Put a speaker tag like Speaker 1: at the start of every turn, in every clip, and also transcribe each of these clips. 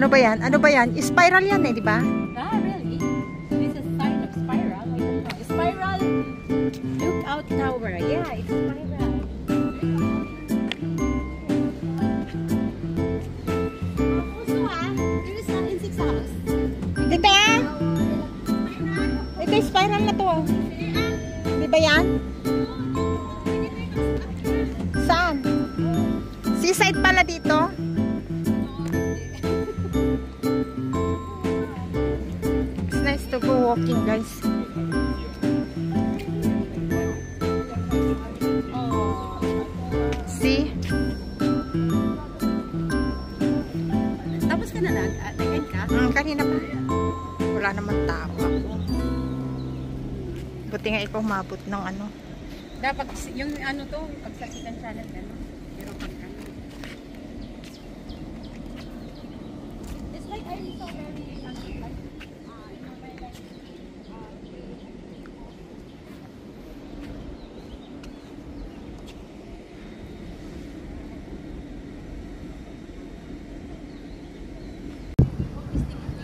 Speaker 1: Ano ba yan? Ano ba yan? Spiral yan eh, di ba?
Speaker 2: Ah, really? This is sign of spiral. I don't know. Spiral lookout tower. Yeah, it's spiral. Also, there is one in 6 house.
Speaker 1: Dito ito yung spiral na to. Di ba yan? Saan? Seaside pala dito. It's nice to go walking, guys. See?
Speaker 2: Tapos ka na lang? Nag-end ka?
Speaker 1: Kanina pa. Wala naman tao ako. Buti nga ikaw mabot ng ano.
Speaker 2: Dapat yung ano to, pagsakitan channel ano. Pero pagka. It's like I saw very like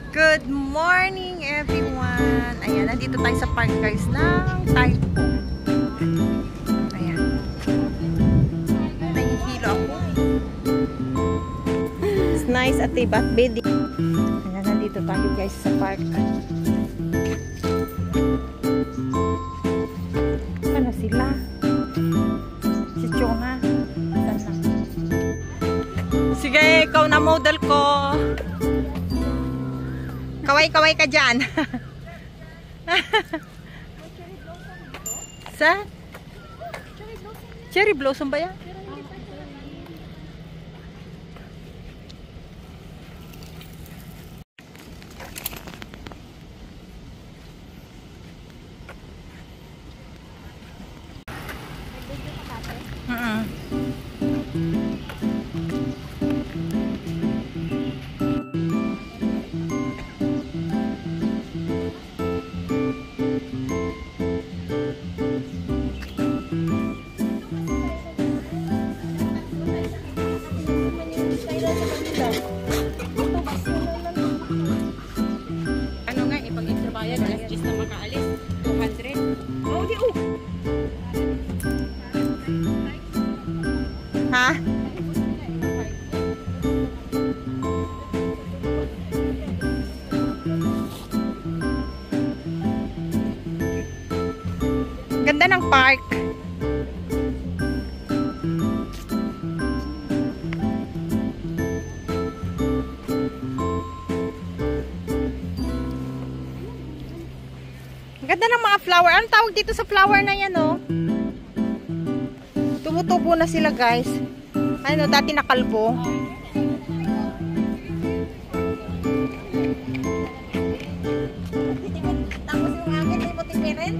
Speaker 1: Good morning everyone! Ayan, nandito tayo sa park guys ng Taipo. Ayan. Nahihilo ako. It's nice at Tibat Bedi. Ayan, nandito tayo guys sa park. Ano sila? Si Chonga. Saan na? Sige, ikaw na model ko. Kaway-kaway ka dyan. Sa? Cherry blossom ba yan?
Speaker 2: ano nga, ipag-extra bayad, alas 10 na makaalis. 200.
Speaker 1: Oh, di Ha? Ganda ng park. Ganda ng mga flower. Anong tawag dito sa flower na yan, oh? Tumutubo na sila, guys. Ano, dati nakalbo. Tapos yung akin, ay motipirin.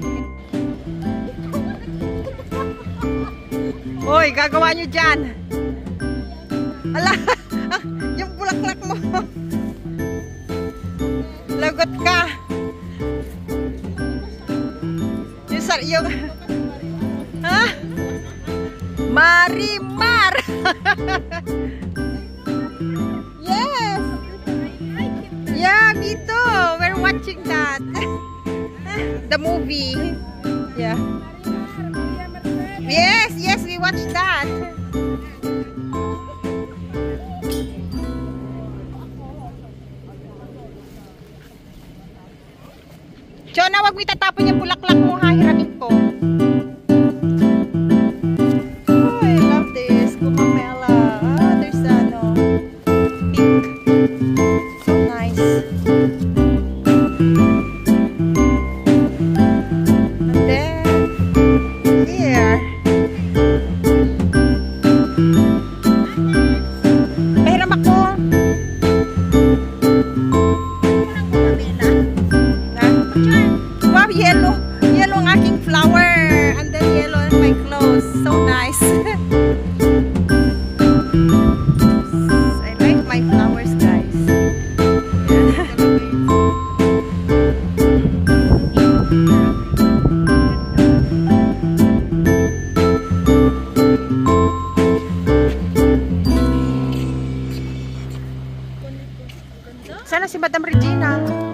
Speaker 1: Hoy, gagawa nyo dyan. Ala, yung bulaklak mo. Lagot ka. Yung ha? Marimar. Yes. Yeah, me too. We're watching that. The movie. Yeah. Yes, yes, we watched that. Chona, wag mo itatapon yung bulaklak mo, ha? Hiramin ko. Oh, I love this. Gumamela. Ah, there's ano, pink. So nice. And then, here. Pahiram ako. Wow, yellow. si Madam Regina.